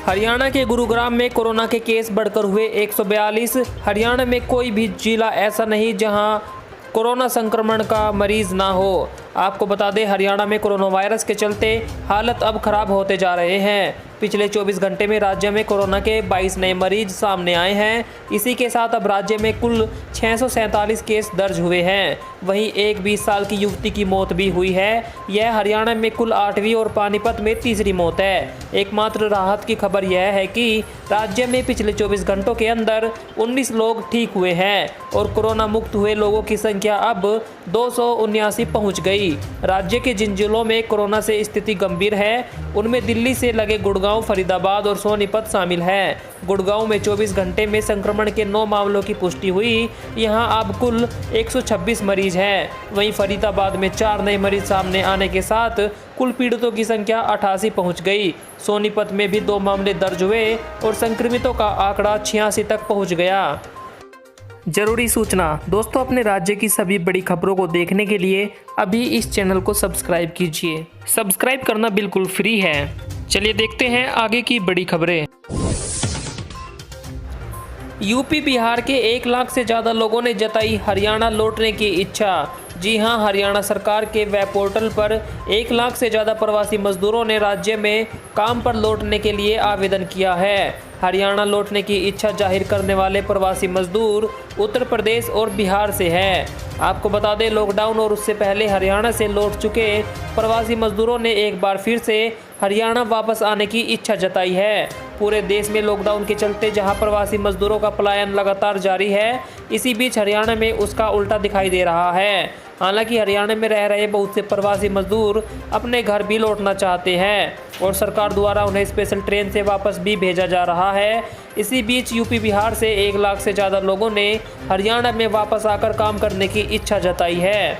हरियाणा के गुरुग्राम में कोरोना के केस बढ़कर हुए 142। हरियाणा में कोई भी जिला ऐसा नहीं जहां कोरोना संक्रमण का मरीज ना हो। आपको बता दें, हरियाणा में कोरोना वायरस के चलते हालत अब खराब होते जा रहे हैं। पिछले 24 घंटे में राज्य में कोरोना के 22 नए मरीज सामने आए हैं। इसी के साथ अब राज्य में कुल 647 केस दर्ज हुए हैं। वहीं एक 20 साल की युवती की मौत भी हुई है। यह हरियाणा में कुल 8वीं और पानीपत में तीसरी मौत है। एकमात्र राहत की खबर यह है कि राज्य में पिछले 24 घंटों के अंदर 19 लोग ठीक हुए हैं और कोरोना मुक्त हुए लोगों की संख्या अब 279 पहुंच गई। राज्य के जिन जिलों में कोरोना से स्थिति गंभीर है, उनमें दिल्ली से लगे गुड़गांव, फरीदाबाद और सोनीपत शामिल है। गुड़गांव में 24 घंटे में संक्रमण के 9 मामलों की पुष्टि हुई। यहां अब कुल 126 मरीज हैं। वहीं फरीदाबाद में 4 नए मरीज सामने आने के साथ कुल पीड़ितों की संख्या 88 पहुंच गई। सोनीपत में भी 2 मामले दर्ज हुए और संक्रमितों का आंकड़ा 86 तक पहुंच गया। जरूरी सूचना दोस्तों, अपने राज्य की सभी बड़ी खबरों को देखने के लिए अभी इस चैनल को सब्सक्राइब कीजिए। सब्सक्राइब करना बिल्कुल फ्री है। चलिए देखते हैं आगे की बड़ी खबरें। यूपी बिहार के 1 लाख से ज़्यादा लोगों ने जताई हरियाणा लौटने की इच्छा। जी हां, हरियाणा सरकार के वेब पोर्टल पर 1 लाख से ज़्यादा प्रवासी मजदूरों ने राज्य में काम पर लौटने के लिए आवेदन किया है। हरियाणा लौटने की इच्छा जाहिर करने वाले प्रवासी मजदूर उत्तर प्रदेश और बिहार से हैं। आपको बता दें, लॉकडाउन और उससे पहले हरियाणा से लौट चुके प्रवासी मजदूरों ने एक बार फिर से हरियाणा वापस आने की इच्छा जताई है। पूरे देश में लॉकडाउन के चलते जहां प्रवासी मजदूरों का पलायन लगातार जारी है, इसी बीच हरियाणा में उसका उल्टा दिखाई दे रहा है। हालांकि हरियाणा में रह रहे बहुत से प्रवासी मजदूर अपने घर भी लौटना चाहते हैं और सरकार द्वारा उन्हें स्पेशल ट्रेन से वापस भी भेजा जा रहा है। इसी बीच यूपी बिहार से 1 लाख से ज़्यादा लोगों ने हरियाणा में वापस आकर काम करने की इच्छा जताई है।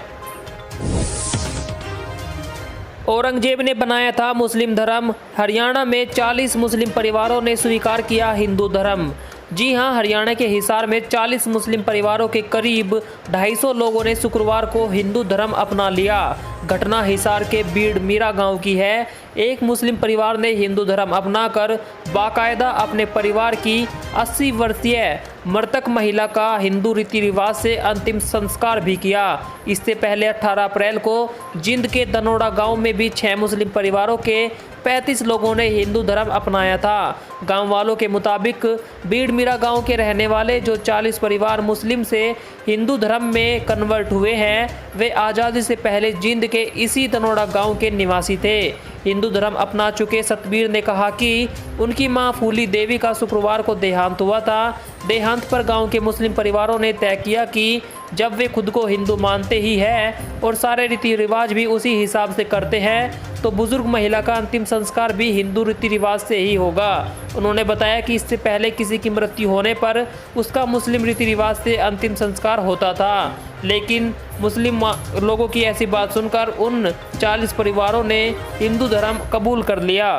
औरंगजेब ने बनाया था मुस्लिम धर्म। हरियाणा में 40 मुस्लिम परिवारों ने स्वीकार किया हिंदू धर्म। जी हां, हरियाणा के हिसार में 40 मुस्लिम परिवारों के करीब 250 लोगों ने शुक्रवार को हिंदू धर्म अपना लिया। घटना हिसार के बीड़ मीरा गांव की है। एक मुस्लिम परिवार ने हिंदू धर्म अपनाकर बाकायदा अपने परिवार की 80 वर्षीय मृतक महिला का हिंदू रीति रिवाज से अंतिम संस्कार भी किया। इससे पहले 18 अप्रैल को जिंद के दनोड़ा गांव में भी 6 मुस्लिम परिवारों के 35 लोगों ने हिंदू धर्म अपनाया था। गांव वालों के मुताबिक बीड़ मीरा गांव के रहने वाले जो 40 परिवार मुस्लिम से हिंदू धर्म में कन्वर्ट हुए हैं, वे आज़ादी से पहले जिंद के इसी दनोड़ा गांव के निवासी थे। हिंदू धर्म अपना चुके सतबीर ने कहा कि उनकी मां फूली देवी का शुक्रवार को देहांत हुआ था। देहांत पर गांव के मुस्लिम परिवारों ने तय किया कि जब वे खुद को हिंदू मानते ही हैं और सारे रीति रिवाज भी उसी हिसाब से करते हैं, तो बुजुर्ग महिला का अंतिम संस्कार भी हिंदू रीति रिवाज से ही होगा। उन्होंने बताया कि इससे पहले किसी की मृत्यु होने पर उसका मुस्लिम रीति रिवाज से अंतिम संस्कार होता था, लेकिन मुस्लिम लोगों की ऐसी बात सुनकर उन 40 परिवारों ने हिंदू धर्म कबूल कर लिया।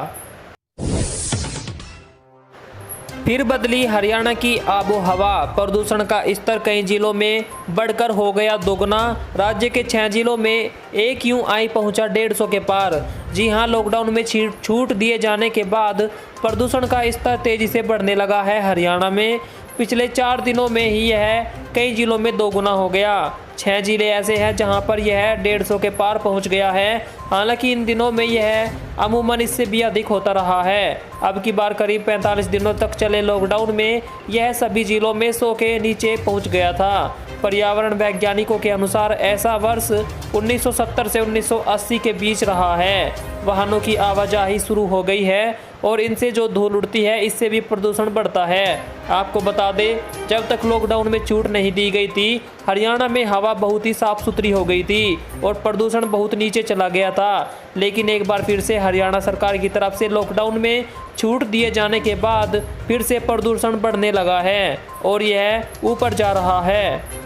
फिर बदली हरियाणा की आबो हवा। प्रदूषण का स्तर कई जिलों में बढ़कर हो गया दोगुना। राज्य के 6 जिलों में AQI पहुंचा 150 के पार। जी हां, लॉकडाउन में छूट दिए जाने के बाद प्रदूषण का स्तर तेजी से बढ़ने लगा है। हरियाणा में पिछले 4 दिनों में ही यह कई जिलों में दोगुना हो गया। 6 जिले ऐसे हैं जहां पर यह 150 के पार पहुंच गया है। हालांकि इन दिनों में यह अमूमन इससे भी अधिक होता रहा है। अब की बार करीब 45 दिनों तक चले लॉकडाउन में यह सभी जिलों में 100 के नीचे पहुंच गया था। पर्यावरण वैज्ञानिकों के अनुसार ऐसा वर्ष 1970 से 1980 के बीच रहा है। वाहनों की आवाजाही शुरू हो गई है और इनसे जो धूल उड़ती है, इससे भी प्रदूषण बढ़ता है। आपको बता दें, जब तक लॉकडाउन में छूट नहीं दी गई थी, हरियाणा में हवा बहुत ही साफ सुथरी हो गई थी और प्रदूषण बहुत नीचे चला गया था। लेकिन एक बार फिर से हरियाणा सरकार की तरफ से लॉकडाउन में छूट दिए जाने के बाद फिर से प्रदूषण बढ़ने लगा है और यह ऊपर जा रहा है।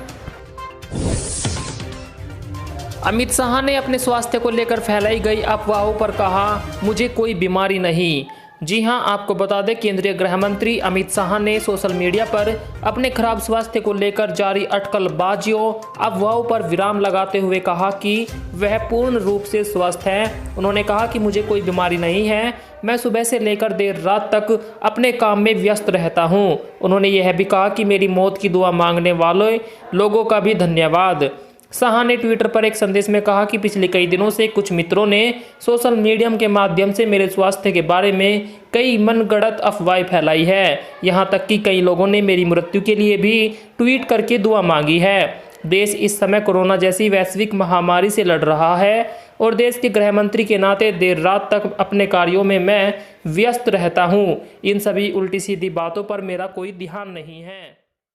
अमित शाह ने अपने स्वास्थ्य को लेकर फैलाई गई अफवाहों पर कहा, मुझे कोई बीमारी नहीं। जी हां, आपको बता दें केंद्रीय गृह मंत्री अमित शाह ने सोशल मीडिया पर अपने खराब स्वास्थ्य को लेकर जारी अटकलबाजियों अफवाहों पर विराम लगाते हुए कहा कि वह पूर्ण रूप से स्वस्थ हैं। उन्होंने कहा कि मुझे कोई बीमारी नहीं है, मैं सुबह से लेकर देर रात तक अपने काम में व्यस्त रहता हूं। उन्होंने यह भी कहा कि मेरी मौत की दुआ मांगने वाले लोगों का भी धन्यवाद। शाह ने ट्विटर पर एक संदेश में कहा कि पिछले कई दिनों से कुछ मित्रों ने सोशल मीडिया के माध्यम से मेरे स्वास्थ्य के बारे में कई मनगढ़ंत अफवाहें फैलाई है। यहां तक कि कई लोगों ने मेरी मृत्यु के लिए भी ट्वीट करके दुआ मांगी है। देश इस समय कोरोना जैसी वैश्विक महामारी से लड़ रहा है और देश के गृह मंत्री के नाते देर रात तक अपने कार्यों में मैं व्यस्त रहता हूं। इन सभी उल्टी सीधी बातों पर मेरा कोई ध्यान नहीं है।